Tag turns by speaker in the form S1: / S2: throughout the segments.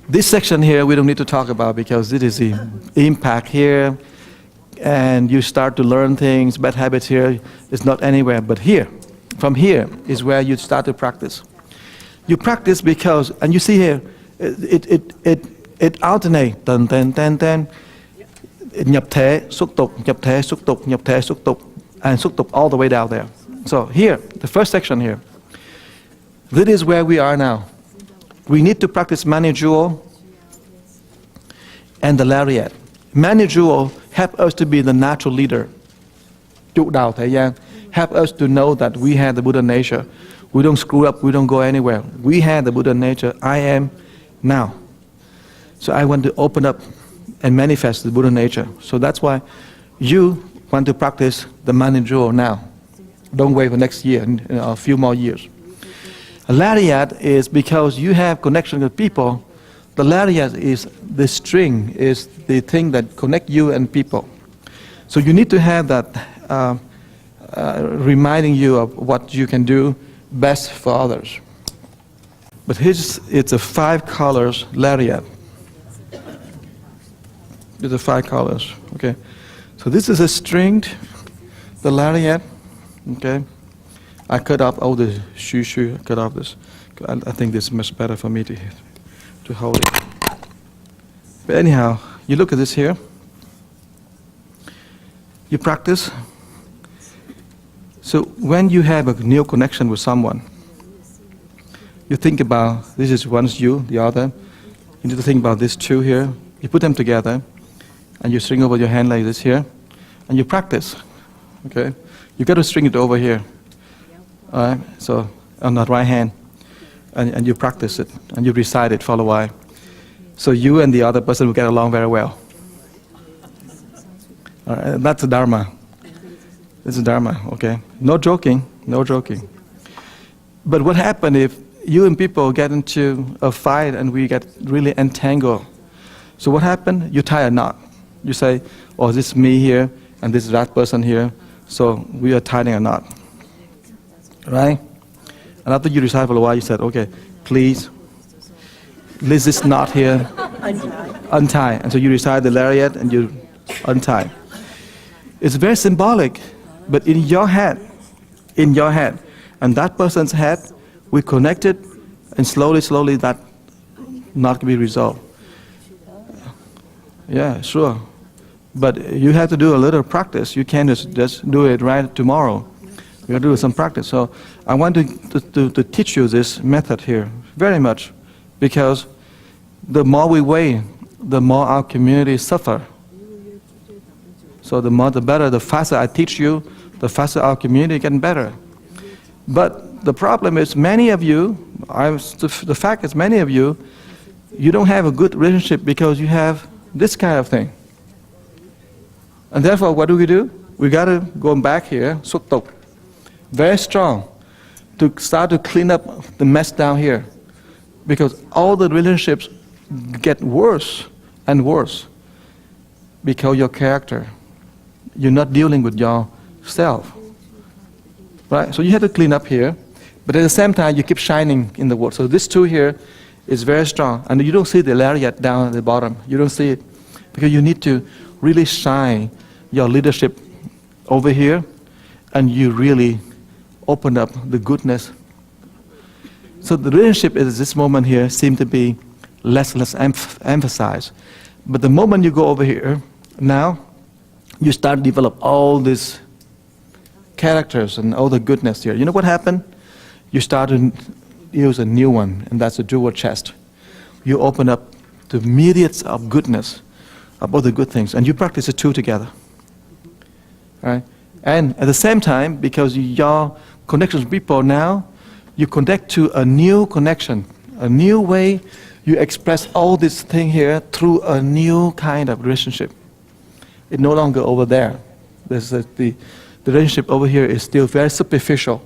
S1: This section here we don't need to talk about because it is the impact here, and you start to learn things. Bad habits here is not anywhere but here. From here is where you start to practice. You practice because, and you see here, it alternates. Nhập thế, xúc tục, nhập thế, xúc tục, nhập thế, xúc tục, and xúc tục all the way down there. So here, the first section here, this is where we are now. We need to practice Mani Jewel and the Lariat. Mani Jewel help us to be the natural leader. Trụ đạo Thế gian help us to know that we have the Buddha nature. We don't screw up, we don't go anywhere. We have the Buddha nature. I am now. So I want to open up and manifest the Buddha nature. So that's why you want to practice the Mani Jewel now. Don't wait for next year, a few more years. A Lariat is because you have connection with people. The Lariat is the string, is the thing that connect you and people. So you need to have that reminding you of what you can do best for others. But here's, it's a 5 colors Lariat. It's a 5 colors, okay? So this is a string, the Lariat, okay? I cut off all the shu, cut off this. I think this is much better for me to hold it. But anyhow, you look at this here. You practice. So when you have a new connection with someone, you think about, this is one's you, the other. You need to think about these two here. You put them together, and you string over your hand like this here, and you practice, okay? You got to string it over here. All right, so on the right hand, and you practice it, and you recite it for a while. So you and the other person will get along very well. All right, that's the Dharma. This is Dharma, okay? No joking, no joking. But what happens if you and people get into a fight and we get really entangled? So what happened? You tie a knot. You say, oh, this is me here, and this is that person here, so we are tying a knot. Right? And after you recite for a while, you said, okay, please, leave this knot here, untie. And so you recite the Lariat and you untie. It's very symbolic, but in your head, and that person's head, we connect it, and slowly that knot can be resolved. Yeah, sure. But you have to do a little practice. You can't just do it right tomorrow. You have to do some practice. So I want to teach you this method here very much, because the more we wait, the more our community suffer. So the better, the faster I teach you, the faster our community gets better. But the problem is many of you, the fact is many of you, you don't have a good relationship because you have this kind of thing. And therefore, what do? We got to go back here, suktok, very strong, to start to clean up the mess down here. Because all the relationships get worse and worse because your character. You're not dealing with yourself. Right? So you have to clean up here, but at the same time, you keep shining in the world. So this two here is very strong. And you don't see the Lariat down at the bottom. You don't see it because you need to really shine your leadership over here, and you really open up the goodness. So the relationship at this moment here seems to be less emphasized. But the moment you go over here, now you start to develop all these characters and all the goodness here. You know what happened? You start to use a new one, and that's the jewel chest. You open up the myriads of goodness, of all the good things, and you practice the two together. Right? And at the same time, because your connections with people now, you connect to a new connection, a new way you express all this thing here through a new kind of relationship. It's no longer over there. The relationship over here is still very superficial,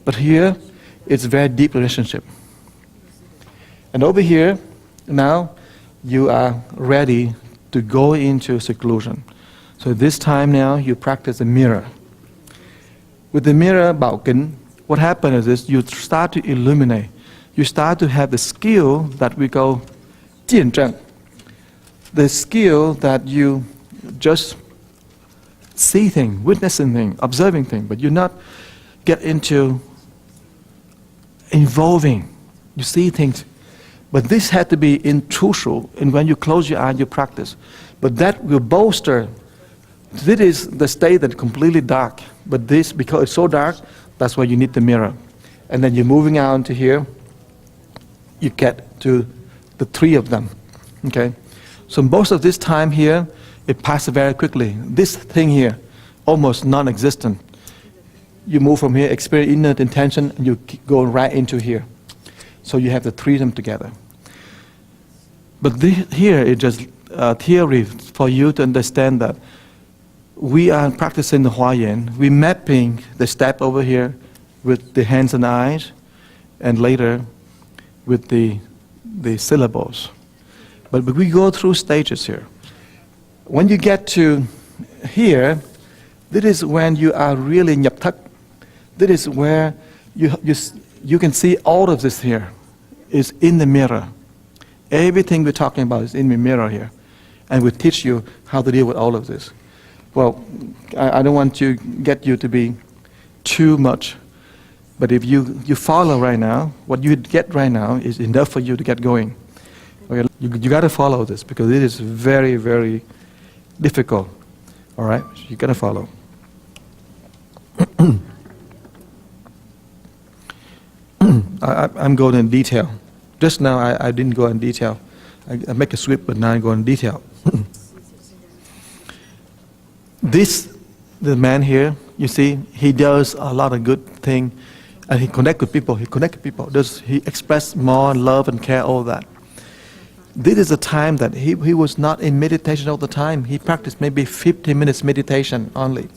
S1: but here it's a very deep relationship. And over here, now you are ready to go into seclusion. So this time now you practice the mirror. With the mirror, Bảo Kính, what happens is you start to illuminate. You start to have the skill that we call 见证, the skill that you just see things, witnessing things, observing things, but you not get into involving. You see things, but this had to be intrusive, and when you close your eye, you practice. But that will bolster. This is the state that's completely dark, but this, because it's so dark, that's why you need the mirror. And then you're moving out to here, you get to the three of them, okay? So most of this time here, it passes very quickly. This thing here, almost non-existent. You move from here, experience inner intention, and you go right into here. So you have the three of them together. But here is just theory for you to understand that we are practicing the Huayan. We're mapping the step over here with the hands and eyes, and later with the syllables. But we go through stages here. When you get to here, this is when you are really nhập thất. This is where you can see all of this here is in the mirror. Everything we're talking about is in the mirror here. And we teach you how to deal with all of this. Well, I don't want to get you to be too much, but if you follow right now, what you get right now is enough for you to get going. Okay? You got to follow this because it is very, very difficult. All right? So you got to follow. I'm going in detail. Just now I didn't go in detail. I make a sweep, but now I go in detail. The man here, you see, he does a lot of good thing, and he connect with people. He express more love and care, all that. This is a time that he was not in meditation all the time. He practiced maybe 50 minutes meditation only.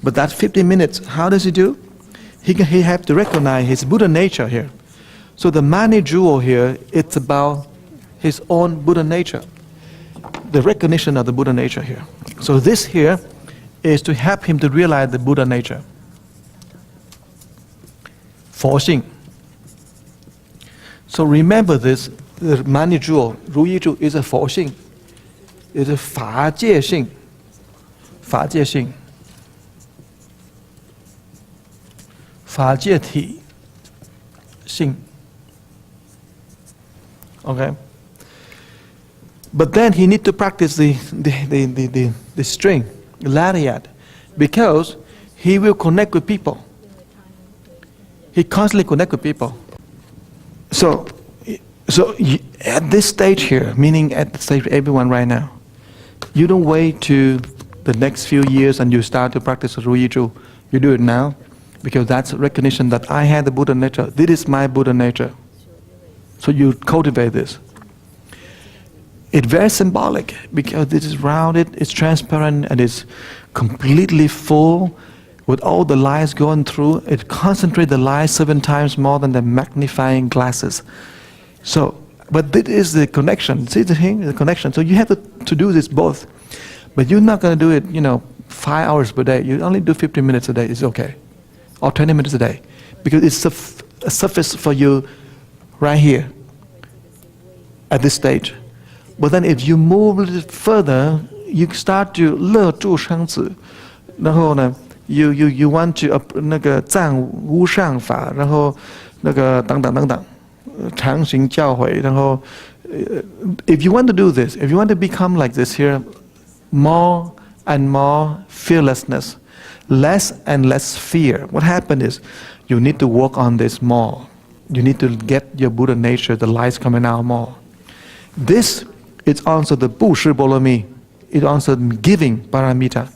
S1: But that 50 minutes, how does he do? He have to recognize his Buddha nature here. So the Mani jewel here, it's about his own Buddha nature. The recognition of the Buddha nature here. So this here is to help him to realize the Buddha nature. 佛性. So remember this, the Mani jewel, 如意珠 is a 佛性. It's a 法界性. 法界性. 法界体性. Okay? But then he need to practice the string, Lariat, because he will connect with people. He constantly connect with people. So at this stage here, meaning at the stage of everyone right now, you don't wait to the next few years and you start to practice Ruyi-Chu. You do it now, because that's recognition that I had the Buddha nature. This is my Buddha nature. So you cultivate this. It's very symbolic because this is rounded, it's transparent, and it's completely full with all the lights going through. It concentrates the light 7 times more than the magnifying glasses. So, but this is the connection. See the thing, the connection. So you have to do this both. But you're not going to do it, 5 hours per day. You only do 15 minutes a day. It's okay. Or 20 minutes a day. Because it's a surface for you right here at this stage. But then if you move a little further, you start to 乐住生子，然后呢 you want to 那个赞无上法，然后那个等等等等，常行教诲，然后 if you want to do this, if you want to become like this here, more and more fearlessness, less and less fear. What happened is you need to work on this more. You need to get your Buddha nature, the lights coming out more. This is also the 布施波罗蜜. It's also giving paramita.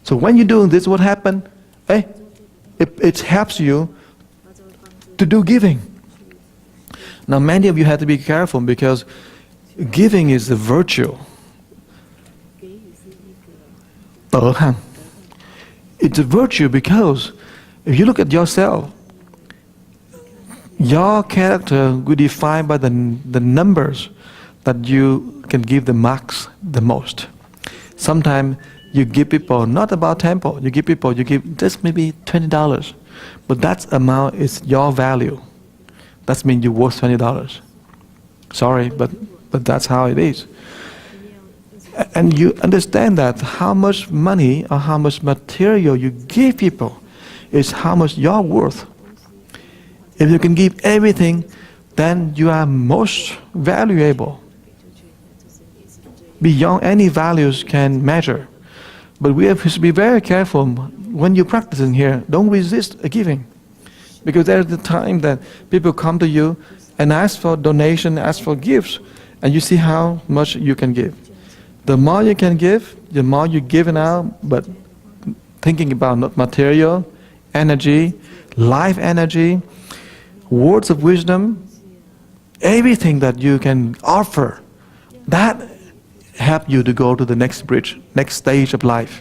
S1: So when you're doing this, what happened? It helps you to do giving. Now many of you have to be careful because giving is a virtue. 德行. It's a virtue because if you look at yourself, your character will be defined by the numbers that you can give the marks the most. Sometimes you give people, not about temple, you give just maybe $20. But that amount is your value. That means you're worth $20. Sorry, but but that's how it is. And you understand that how much money or how much material you give people is how much you're worth. If you can give everything, then you are most valuable, beyond any values can measure. But we have to be very careful when you're practicing here. Don't resist a giving, because there's the time that people come to you and ask for donation, ask for gifts, and you see how much you can give. The more you can give, the more you're giving out, but thinking about not material, energy, life energy, words of wisdom, everything that you can offer, that help you to go to the next bridge, next stage of life.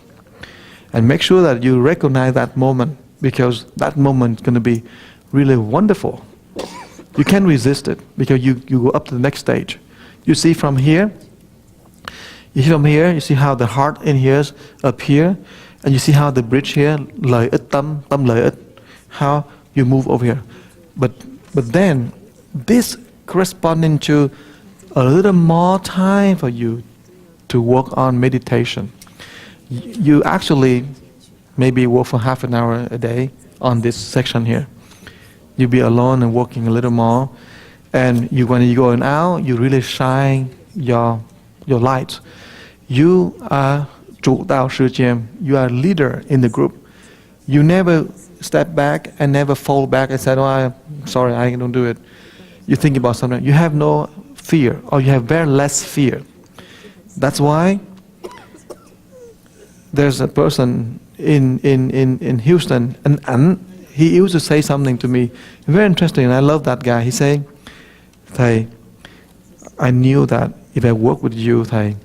S1: And make sure that you recognize that moment, because that moment is going to be really wonderful. You can't resist it, because you go up to the next stage. You see from here, you see how the heart in here is up here, and you see how the bridge here, lợi ích tâm, tâm lợi ích, how you move over here. But then, this corresponding to a little more time for you to work on meditation. You actually maybe work for half an hour a day on this section here. You be alone and working a little more, and when you go out, you really shine your light. You are chủ đạo sư chiêm. You are leader in the group. You never step back and never fall back and say, "Oh, I'm sorry, I don't do it." You think about something. You have no fear, or you have very less fear. That's why there's a person in Houston, and he used to say something to me very interesting, and I love that guy. He said, "Thầy, I knew that if I work with you, Thầy,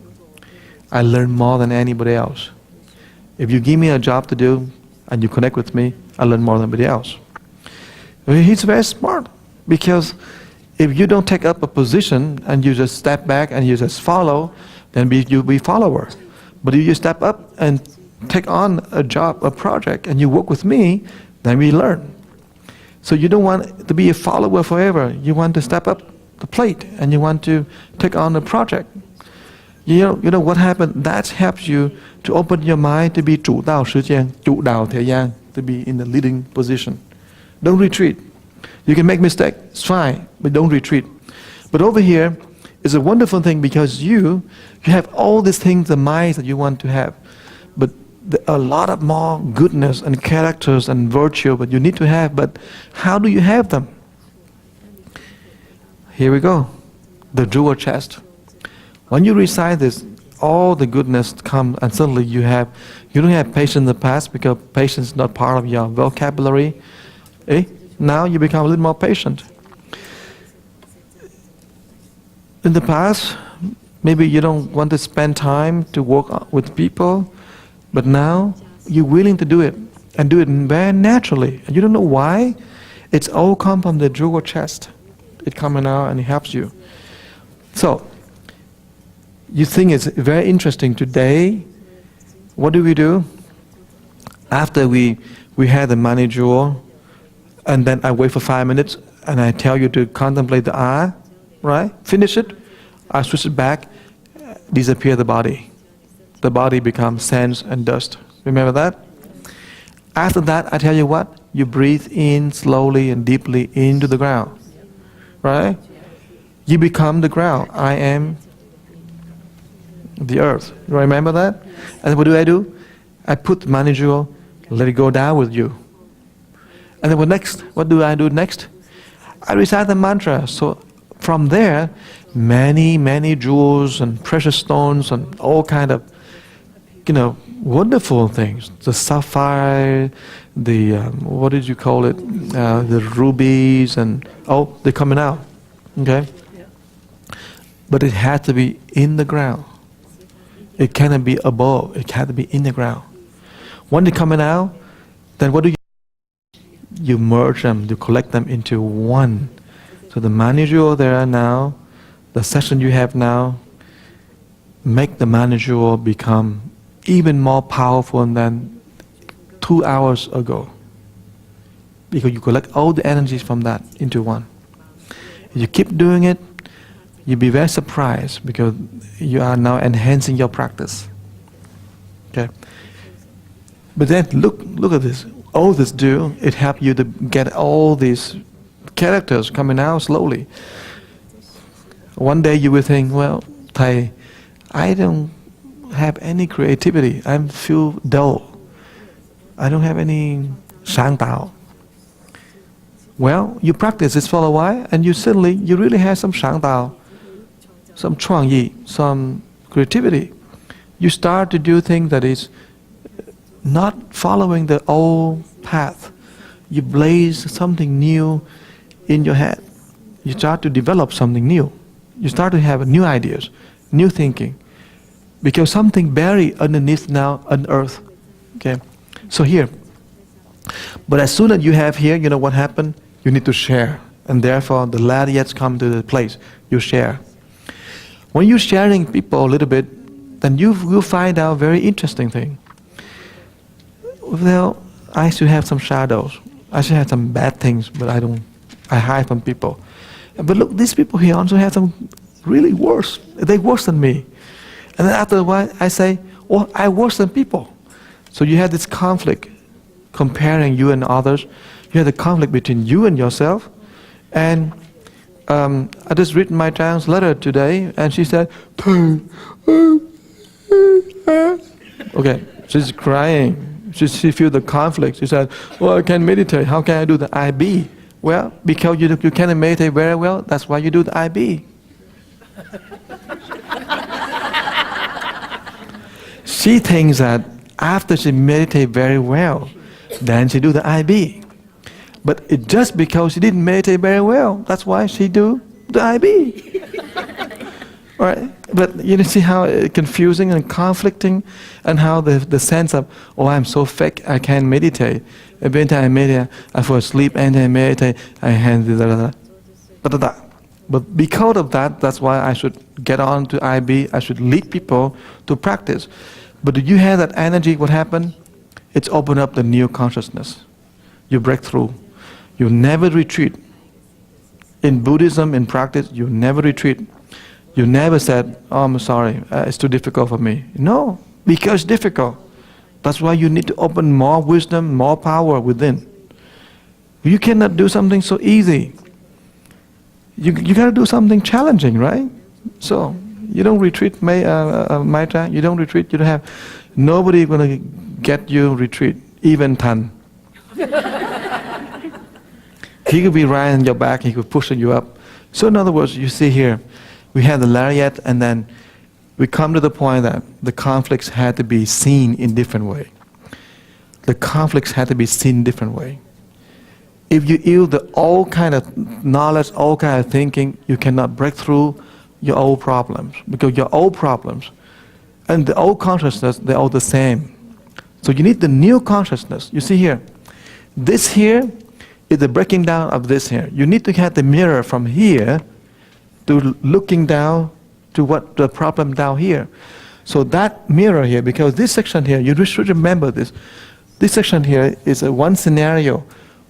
S1: I learn more than anybody else. If you give me a job to do and you connect with me, I learn more than anybody else." He's very smart, because if you don't take up a position and you just step back and you just follow, then you'll be follower. But if you step up and take on a job, a project, and you work with me, then we learn. So you don't want to be a follower forever. You want to step up the plate and you want to take on a project. You know what happened? That helps you to open your mind to be chủ đạo sư chiêm, chủ đạo thế gian, to be in the leading position. Don't retreat. You can make mistakes, it's fine, but don't retreat. But over here is a wonderful thing, because you have all these things, the minds that you want to have, but a lot of more goodness and characters and virtue that you need to have. But how do you have them? Here we go, the jewel chest. When you recite this, all the goodness comes, and suddenly you don't have patience in the past, because patience is not part of your vocabulary. Now you become a little more patient. In the past, maybe you don't want to spend time to work with people, but now you're willing to do it, and do it very naturally. And you don't know why. It's all come from the jewel chest. It coming out and it helps you. So, you think it's very interesting today. What do? After we had the money jewel, and then I wait for 5 minutes, and I tell you to contemplate the eye, right? Finish it, I switch it back, disappear the body. The body becomes sands and dust. Remember that? After that, I tell you what, you breathe in slowly and deeply into the ground, right? You become the ground. I am the earth. You remember that? And what do? I put the money jewel, let it go down with you. And then what do I do next? I recite the mantra. So from there, many jewels and precious stones and all kind of, wonderful things. The sapphire, the, what did you call it? The rubies, and they're coming out. Okay? But it has to be in the ground. It cannot be above. It has to be in the ground. When they're coming out, then what do? You merge them, you collect them into one. So the manager there are now, the session you have now, make the manager become even more powerful than 2 hours ago. Because you collect all the energies from that into one. If you keep doing it, you'll be very surprised because you are now enhancing your practice. Okay. But then look at this. All this do, it helps you to get all these characters coming out slowly. One day you will think, well, Thầy, I don't have any creativity. I feel dull. I don't have any sáng tạo. Well, you practice this for a while, and you suddenly, you really have some sáng tạo, some 创意, some creativity. You start to do things that is not following the old path. You blaze something new in your head. You start to develop something new. You start to have new ideas, new thinking, because something buried underneath now unearthed. Okay, so here. But as soon as you have here, you know what happened? You need to share, and therefore the Lariats come to the place. You share. When you're sharing people a little bit, then you will find out very interesting thing. Well, I should have some shadows. I should have some bad things, but I don't. I hide from people. But look, these people here also have some really worse. They're worse than me. And then after a while, I say, oh, I'm worse than people. So you have this conflict, comparing you and others. You have the conflict between you and yourself. And I just read my child's letter today, and she said, okay, she's crying. She feels the conflict. She said, well, I can meditate. How can I do the IB? Well, because you cannot meditate very well, that's why you do the IB. She thinks that after she meditates very well, then she do the IB. But it's just because she didn't meditate very well, that's why she do the IB. Right? But you see how confusing and conflicting, and how the sense of, oh, I'm so fake, I can't meditate. Every time I meditate, I fall asleep, and then I meditate, I hand da. But because of that, that's why I should get on to IB, I should lead people to practice. But do you have that energy, what happened? It's open up the new consciousness. You break through. You never retreat. In Buddhism, in practice, you never retreat. You never said, oh, I'm sorry, it's too difficult for me. No, because it's difficult. That's why you need to open more wisdom, more power within. You cannot do something so easy. You got to do something challenging, right? So, you don't retreat, Maitra, you don't retreat, you don't have, nobody going to get you retreat, even Tan. He could be right on your back, he could push you up. So in other words, you see here, we have the Lariat, and then we come to the point that the conflicts had to be seen in different way. The conflicts had to be seen in different way. If you use the old kind of knowledge, old kind of thinking, you cannot break through your old problems, because your old problems and the old consciousness, they're all the same. So you need the new consciousness. You see here, this here is the breaking down of this here. You need to have the mirror from here to looking down to what the problem down here. So that mirror here, because this section here, you should remember this. This section here is a one scenario.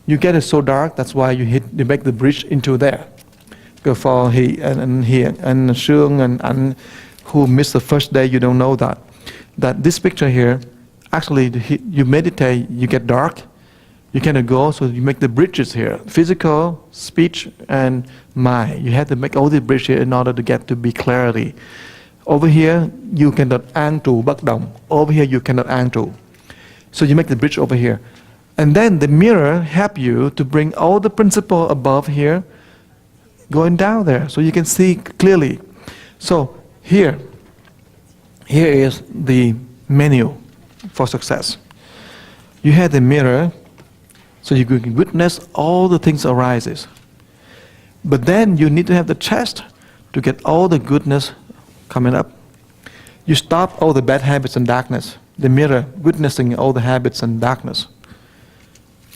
S1: You get it so dark, that's why you make the bridge into there. For he and here and Sương and who missed the first day, you don't know that. That this picture here, actually you meditate, you get dark, you cannot go, so you make the bridges here. Physical, speech, and mind. You have to make all the bridges here in order to get to be clarity. Over here, you cannot an trụ bất động. Over here, you cannot an trụ. So you make the bridge over here. And then the mirror help you to bring all the principle above here, going down there, so you can see clearly. So here is the menu for success. You have the mirror, so you can witness all the things arises. But then you need to have the chest to get all the goodness coming up. You stop all the bad habits and darkness. The mirror witnessing all the habits and darkness.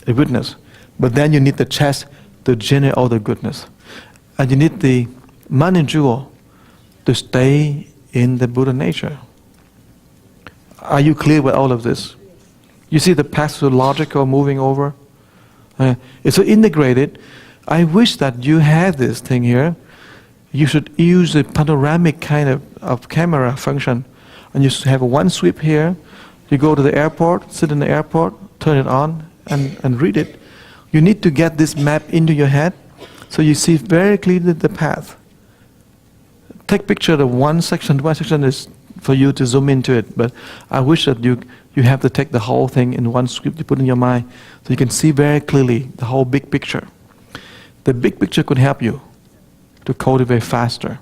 S1: The witness. But then you need the chest to generate all the goodness. And you need the money jewel to stay in the Buddha nature. Are you clear with all of this? You see the pathological moving over? It's so integrated. I wish that you have this thing here. You should use the panoramic kind of camera function. And you have one sweep here. You go to the airport, sit in the airport, turn it on, and read it. You need to get this map into your head so you see very clearly the path. Take picture of one section. One section is for you to zoom into it, but I wish that you have to take the whole thing in one script you put in your mind so you can see very clearly the whole big picture. The big picture could help you to cultivate faster.